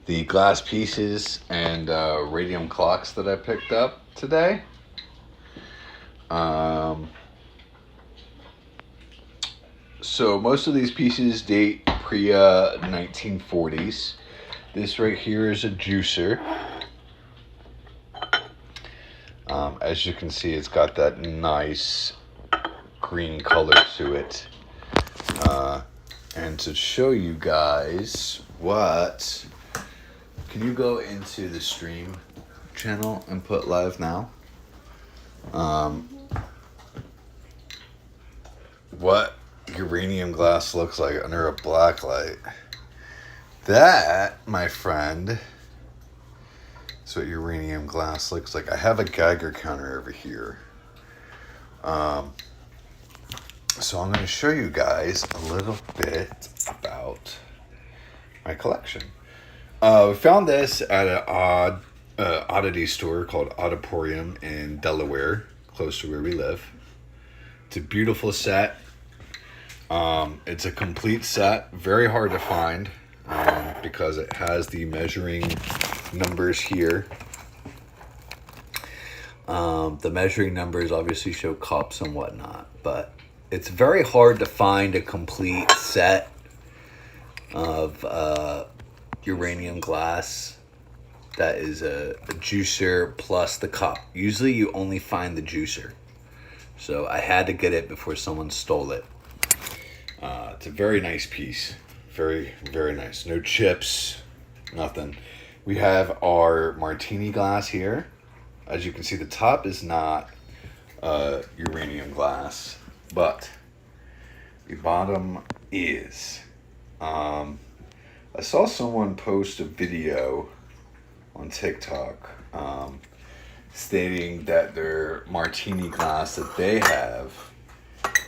the glass pieces and radium clocks that I picked up today. So most of these pieces date pre-1940s. This right here is a juicer. As you can see, it's got that nice green color to it. And to show you guys what... Can you go into the stream channel and put live now? What uranium glass looks like under a black light. That, my friend, is what uranium glass looks like. I have a Geiger counter over here. So I'm going to show you guys a little bit about my collection. We found this at an oddity store called Auditorium in Delaware, close to where we live. It's a beautiful set. It's a complete set, very hard to find because it has the measuring numbers here. The measuring numbers obviously show cups and whatnot, but it's very hard to find a complete set of uranium glass that is a juicer plus the cup. Usually you only find the juicer. So I had to get it before someone stole it. It's a very nice piece. Very, very nice. No chips, nothing. We have our martini glass here. As you can see, the top is not uranium glass, but the bottom is. I saw someone post a video on TikTok stating that their martini glass that they have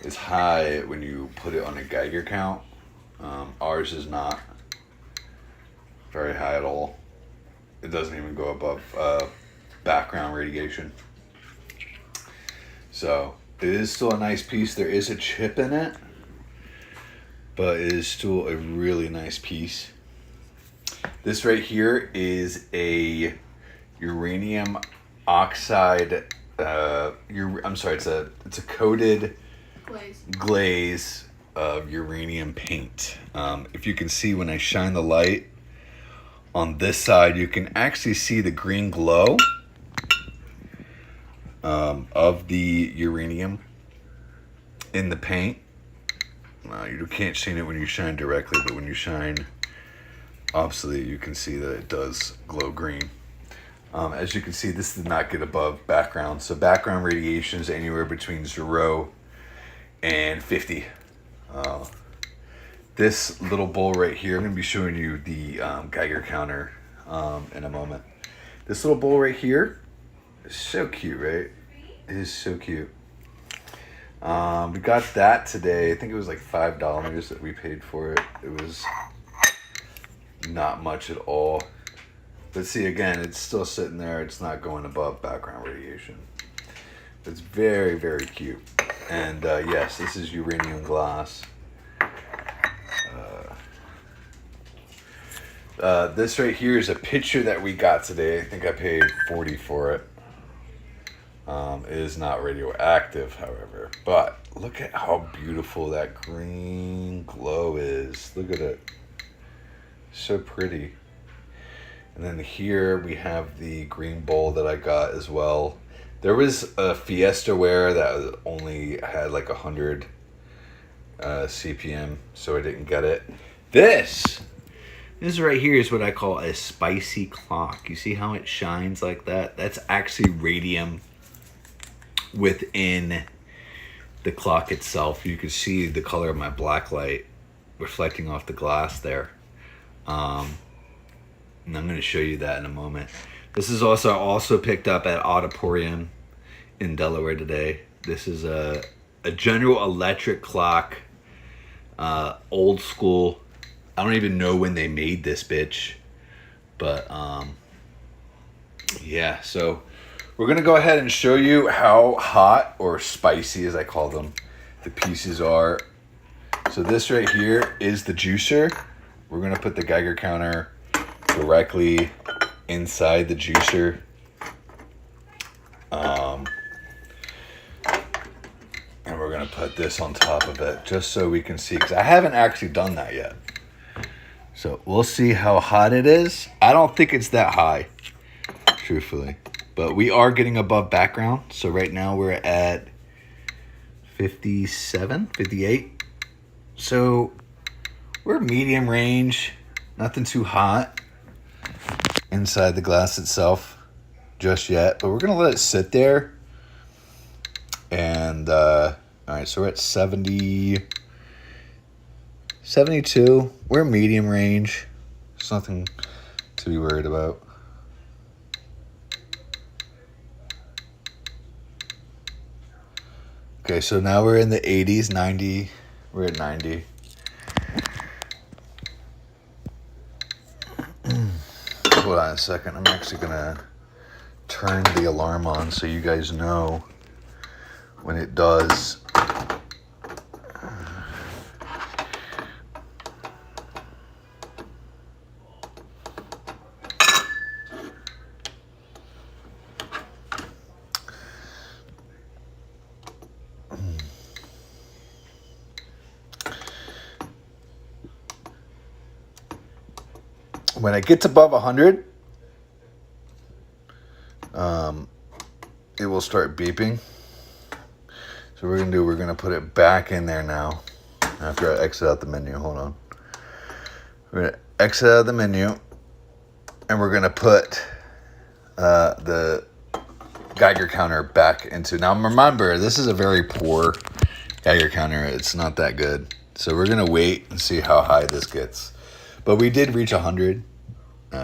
is high when you put it on a Geiger count. Ours is not very high at all. It doesn't even go above background radiation. So it is still a nice piece. There is a chip in it, but it is still a really nice piece. This right here is a uranium oxide. It's a coated glaze of uranium paint. If you can see when I shine the light on this side, you can actually see the green glow of the uranium in the paint. You can't see it when you shine directly, but when you shine oppositely, you can see that it does glow green. As you can see, this did not get above background. So background radiation is anywhere between 0 and 50. This little bowl right here, I'm going to be showing you the Geiger counter in a moment. This little bowl right here is so cute, right? It is so cute. We got that today. I think it was like $5 that we paid for it. It was not much at all. But see, again, it's still sitting there. It's not going above background radiation. It's very, very cute. And yes, this is uranium glass. This right here is a picture that we got today. I think I paid $40 for it. It is not radioactive, however. But look at how beautiful that green glow is. Look at it. So pretty. And then here we have the green bowl that I got as well. There was a Fiesta ware that only had like 100 CPM, so I didn't get it. This right here is what I call a spicy clock. You see how it shines like that? That's actually radium within the clock itself. You can see the color of my black light reflecting off the glass there. And I'm going to show you that in a moment. This is also picked up at Auditorium in Delaware today. This is a General Electric clock, old school. I don't even know when they made this bitch, but yeah. So we're gonna go ahead and show you how hot or spicy, as I call them, the pieces are. So this right here is the juicer. We're gonna put the Geiger counter directly inside the juicer. And we're going to put this on top of it just so we can see, because I haven't actually done that yet. So we'll see how hot it is. I don't think it's that high, truthfully. But we are getting above background. So right now we're at 57, 58. So we're medium range, nothing too hot inside the glass itself just yet. But we're going to let it sit there. And, all right, so we're at 70, 72. We're medium range. There's nothing to be worried about. Okay, so now we're in the 80s, 90. We're at 90. Hold on a second. I'm actually going to turn the alarm on so you guys know when it does. When it gets above 100, it will start beeping. So we're going to put it back in there now. After I exit out the menu, hold on. We're going to exit out of the menu, and we're going to put the Geiger counter back into. Now remember, this is a very poor Geiger counter. It's not that good. So we're going to wait and see how high this gets. But we did reach 100.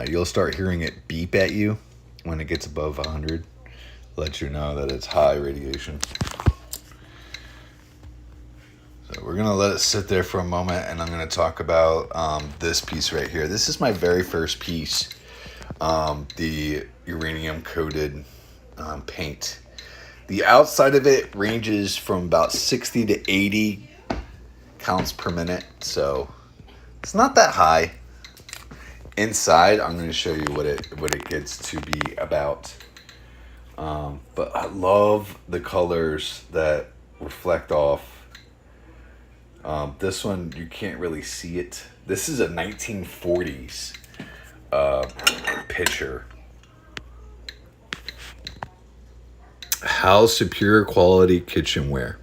You'll start hearing it beep at you when it gets above 100. Let you know that it's high radiation. So we're going to let it sit there for a moment, and I'm going to talk about this piece right here. This is my very first piece, the uranium-coated paint. The outside of it ranges from about 60 to 80 counts per minute, so it's not that high. Inside, I'm going to show you what it gets to be about. But I love the colors that reflect off. This one, you can't really see it. This is a 1940s picture. House superior quality kitchenware.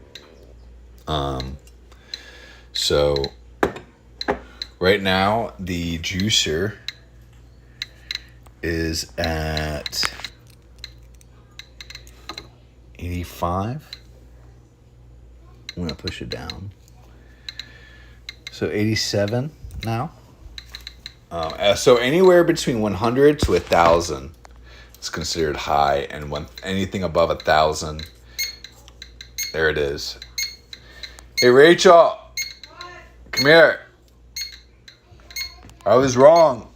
So right now the juicer is at 85. I'm gonna push it down. So 87 now. So anywhere between 100 to 1,000 is considered high, and when anything above 1,000, there it is. Hey Rachel, come here. I was wrong.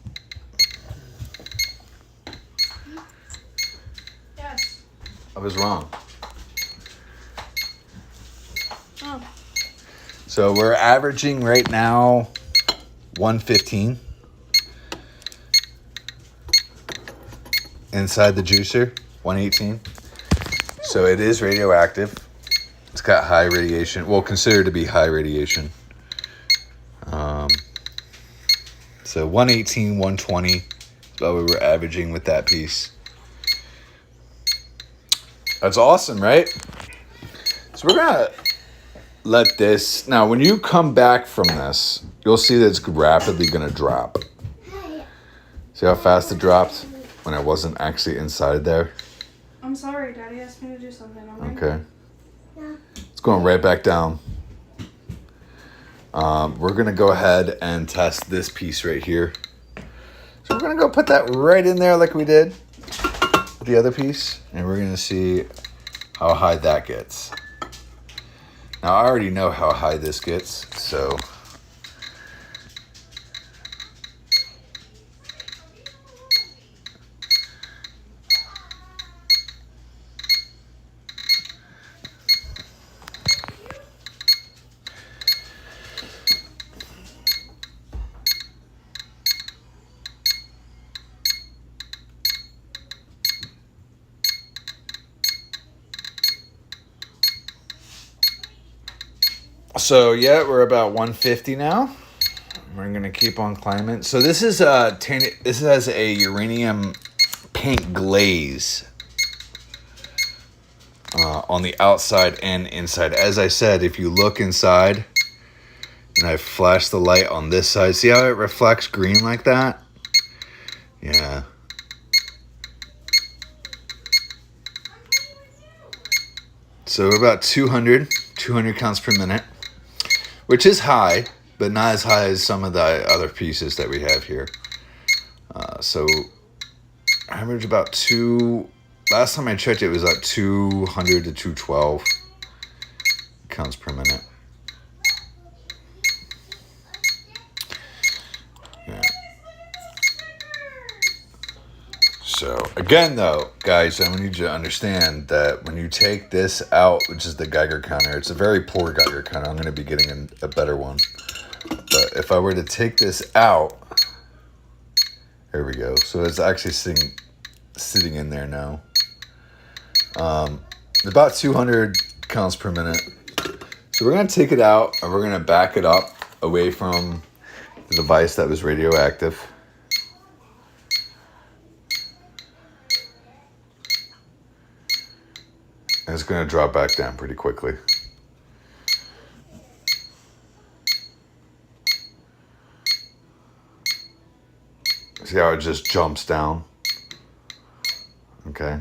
Yes. I was wrong. Oh. So we're averaging right now 115 inside the juicer, 118. So it is radioactive. It's got high radiation. Well, considered to be high radiation. So 118, 120 is what we were averaging with that piece. That's awesome, right? So we're going to let this... Now, when you come back from this, you'll see that it's rapidly going to drop. See how fast it dropped when I wasn't actually inside there? I'm sorry, Daddy asked me to do something. Okay. It's going right back down. We're going to go ahead and test this piece right here. So we're going to go put that right in there like we did with the other piece. And we're going to see how high that gets. Now, I already know how high this gets, so... So yeah, we're about 150 now. We're gonna keep on climbing. So this is this has a uranium paint glaze on the outside and inside. As I said, if you look inside, and I flash the light on this side, see how it reflects green like that? Yeah. So we're about 200 counts per minute, which is high, but not as high as some of the other pieces that we have here. So average about last time I checked it was about 200 to 212 counts per minute. Yeah. So again though, guys, I need you to understand that when you take this out, which is the Geiger counter, it's a very poor Geiger counter. I'm going to be getting a better one. But if I were to take this out, there we go. So it's actually sitting in there now. About 200 counts per minute. So we're going to take it out and we're going to back it up away from the device that was radioactive. And it's going to drop back down pretty quickly. See how it just jumps down? Okay.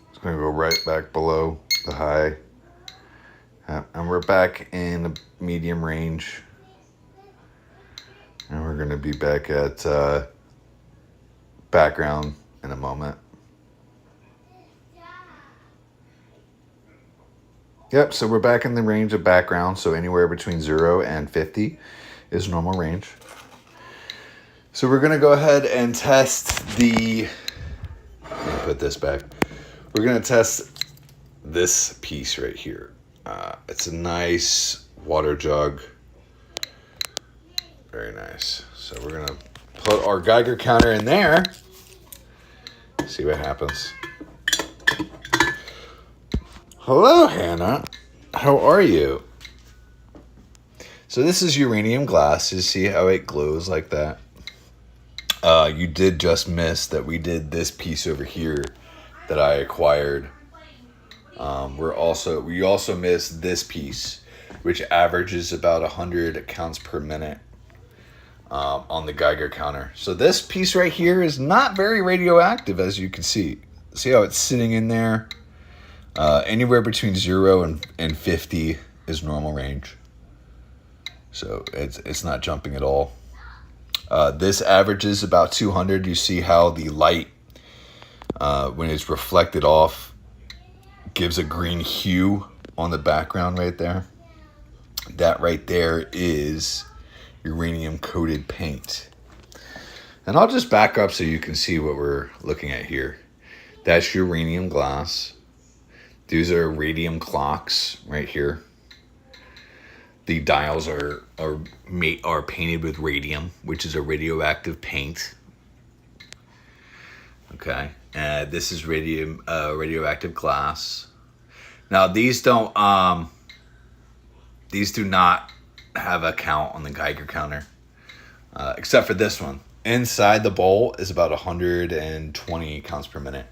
It's going to go right back below the high. And we're back in the medium range. And we're going to be back at background in a moment. Yep, so we're back in the range of background, so anywhere between 0 and 50 is normal range. So we're going to go ahead and test the... Let me put this back. We're going to test this piece right here. It's a nice water jug. Very nice. So we're going to put our Geiger counter in there. See what happens. Hello, Hannah. How are you? So this is uranium glass. You see how it glows like that? You did just miss that we did this piece over here that I acquired. We also missed this piece, which averages about 100 counts per minute on the Geiger counter. So this piece right here is not very radioactive, as you can see. See how it's sitting in there? Anywhere between 0 and 50 is normal range. So it's not jumping at all. This averages about 200. You see how the light, when it's reflected off, gives a green hue on the background right there. That right there is uranium coated paint. And I'll just back up so you can see what we're looking at here. That's uranium glass. These are radium clocks right here. The dials are painted with radium, which is a radioactive paint. Okay, this is radioactive glass. Now these do not have a count on the Geiger counter, except for this one. Inside the bowl is about 120 counts per minute.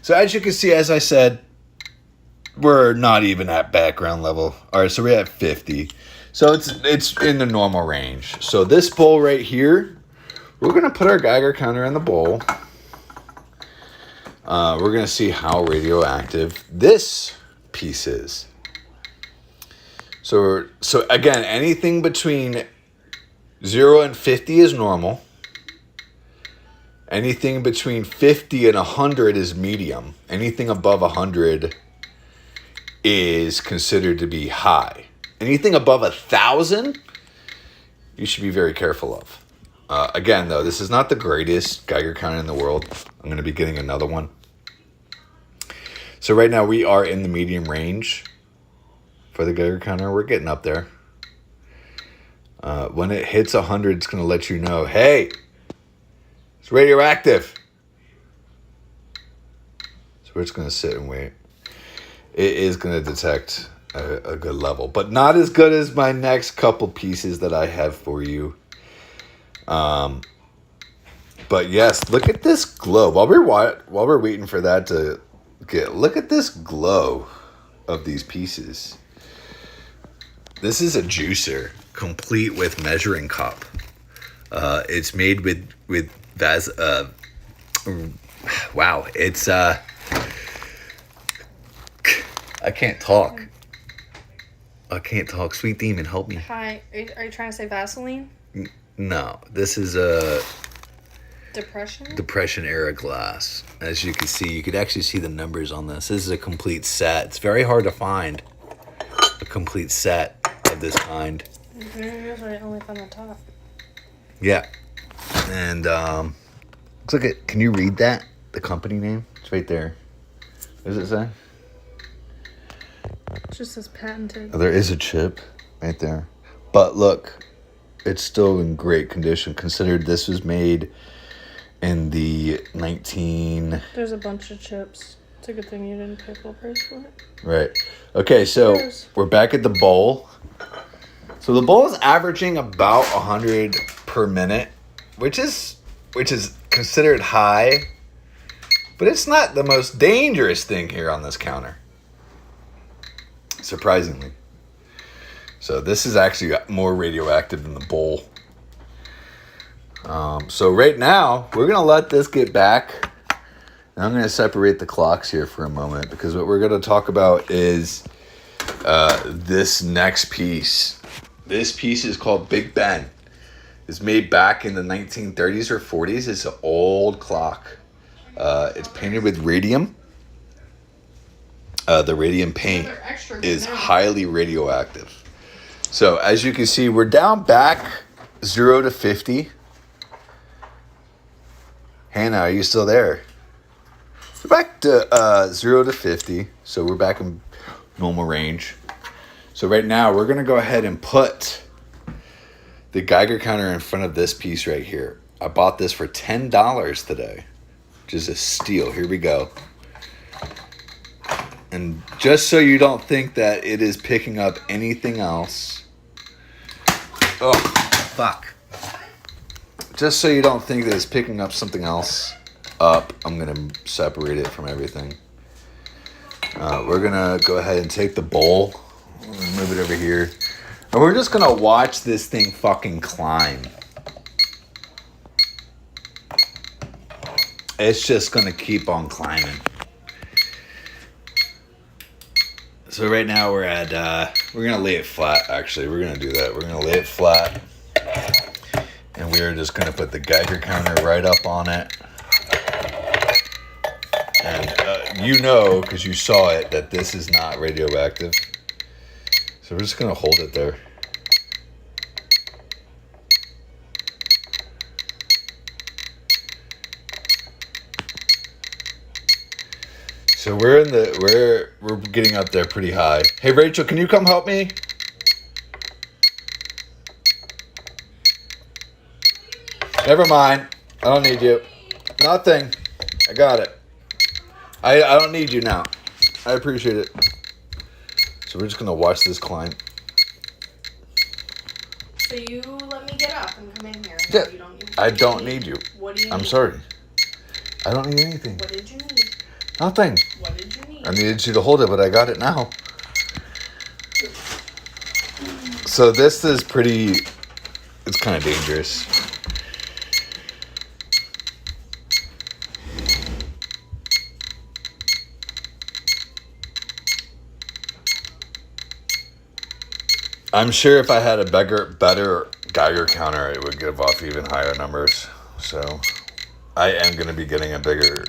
So as you can see, as I said, we're not even at background level. All right, so we're at 50. So it's in the normal range. So this bowl right here, we're going to put our Geiger counter in the bowl. We're going to see how radioactive this piece is. So again, anything between 0 and 50 is normal. Anything between 50 and 100 is medium. Anything above 100 is considered to be high. Anything above 1,000, you should be very careful of. Again, though, this is not the greatest Geiger counter in the world. I'm going to be getting another one. So right now we are in the medium range for the Geiger counter. We're getting up there. When it hits 100, it's going to let you know, hey, it's radioactive. So we're just going to sit and wait. it is going to detect a good level, but not as good as my next couple pieces that I have for you. But yes, look at this glow. While we're waiting for that to get, look at this glow of these pieces. This is a juicer, complete with measuring cup. It's made with wow, it's I can't talk. I can't talk. Sweet demon, help me. Hi, are you trying to say Vaseline? No, this is a Depression era glass. As you can see, you could actually see the numbers on this. This is a complete set. It's very hard to find a complete set of this kind. Usually I only found the top. Yeah. And looks like it. Can you read that? The company name? It's right there. What does it say? It just says patented. Oh, there is a chip right there. But look, it's still in great condition. Considered this was made in the 19... There's a bunch of chips. It's a good thing you didn't pay full price for it. Right. Okay, so we're back at the bowl. So the bowl is averaging about 100 per minute, which is considered high, but it's not the most dangerous thing here on this counter, surprisingly. So this is actually more radioactive than the bowl. So right now, we're going to let this get back. And I'm going to separate the clocks here for a moment, because what we're going to talk about is this next piece. This piece is called Big Ben. It's made back in the 1930s or 40s. It's an old clock. It's painted with radium. The radium paint is highly radioactive. So as you can see, we're down back 0 to 50. Hannah, are you still there? We're back to 0 to 50. So we're back in normal range. So right now we're going to go ahead and put the Geiger counter in front of this piece right here. I bought this for $10 today, which is a steal. Here we go. And just so you don't think that it is picking up anything else. Oh, fuck. Just so you don't think that it's picking up something else up, I'm going to separate it from everything. We're going to go ahead and take the bowl, move it over here, and we're just going to watch this thing fucking climb. It's just going to keep on climbing. So right now we're at, we're going to lay it flat, actually. We're going to do that. We're going to lay it flat. And we're just going to put the Geiger counter right up on it. And you know, because you saw it, that this is not radioactive. So we're just going to hold it there. So we're getting up there pretty high. Hey Rachel, can you come help me? Never mind. I don't need you. Nothing. I got it. I don't need you now. I appreciate it. So we're just gonna watch this climb. So you let me get up and come in here. Yeah. You don't need I don't need you. What do you need? I'm sorry. I don't need anything. What did you need? Nothing. What did you need? I needed you to hold it, but I got it now. So this is pretty, it's kind of dangerous. I'm sure if I had a better Geiger counter, it would give off even higher numbers. So I am going to be getting a better.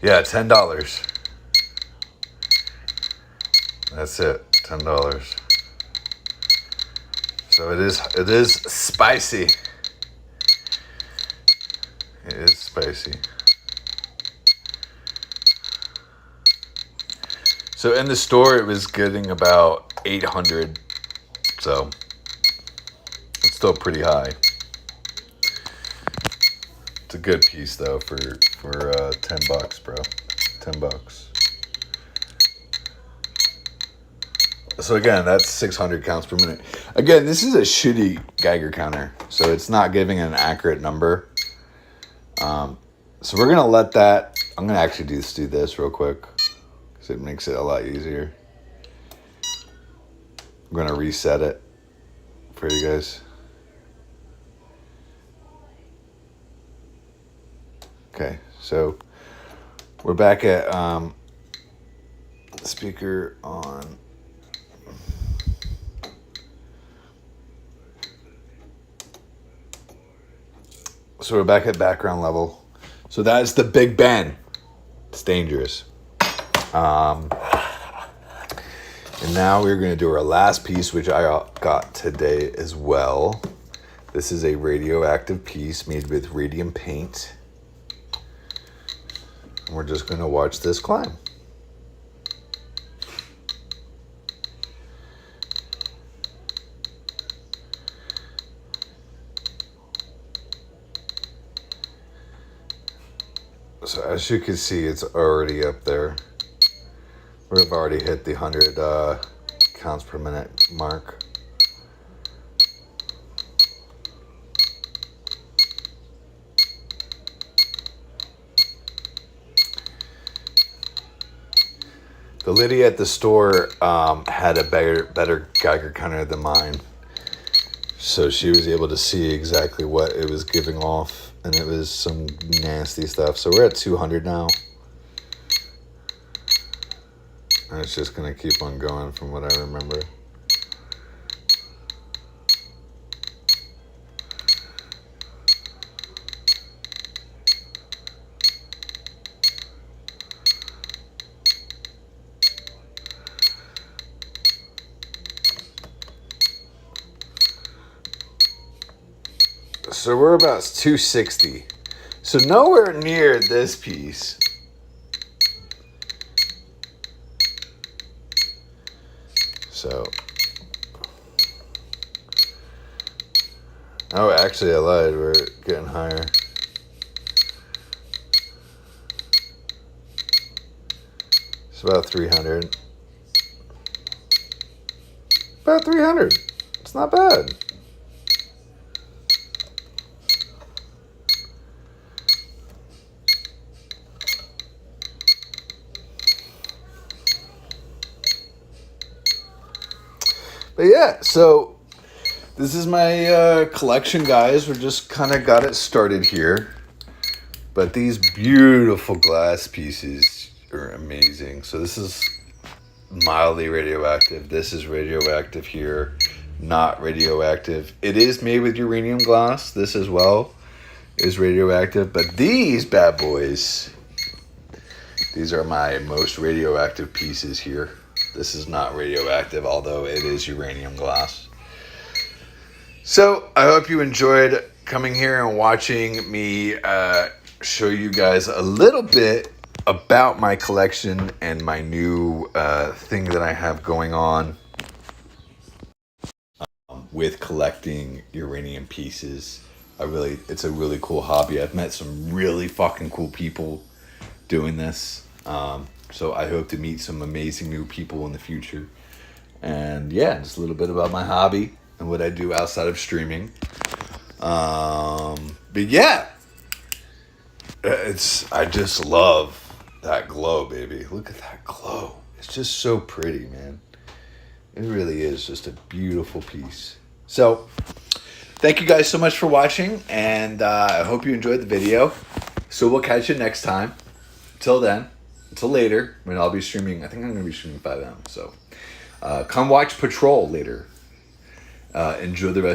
Yeah, $10. That's it, $10. So it is spicy. It is spicy. So in the store, it was getting about 800 So it's still pretty high. It's a good piece though for $10, bro. $10. So again, that's 600 counts per minute. Again, this is a shitty Geiger counter, so it's not giving an accurate number. So we're gonna let that. I'm gonna actually do this real quick because it makes it a lot easier. I'm gonna reset it for you guys. Okay, so we're back at speaker on. So we're back at background level. So that is the Big Ben. It's dangerous. And now we're going to do our last piece, which I got today as well. This is a radioactive piece made with radium paint. And we're just going to watch this climb. So as you can see, it's already up there. We've already hit the 100 counts per minute mark. The lady at the store had a better Geiger counter than mine. So she was able to see exactly what it was giving off. And it was some nasty stuff. So we're at 200 now. And it's just going to keep on going from what I remember. So we're about 260. So nowhere near this piece. So. Oh, actually I lied. We're getting higher. It's about 300. About 300. It's not bad. But yeah, so this is my collection, guys. We're just kind of got it started here. But these beautiful glass pieces are amazing. So this is mildly radioactive. This is radioactive here, not radioactive. It is made with uranium glass. This as well is radioactive. But these bad boys, these are my most radioactive pieces here. This is not radioactive, although it is uranium glass. So I hope you enjoyed coming here and watching me show you guys a little bit about my collection and my new thing that I have going on with collecting uranium pieces. It's a really cool hobby. I've met some really fucking cool people doing this. So I hope to meet some amazing new people in the future. And yeah, just a little bit about my hobby and what I do outside of streaming. But yeah, I just love that glow, baby. Look at that glow. It's just so pretty, man. It really is just a beautiful piece. So thank you guys so much for watching, and I hope you enjoyed the video. So we'll catch you next time. Till then. Until later, when I'll be streaming. I think I'm going to be streaming 5 a.m. So come watch Patrol later. Enjoy the rest.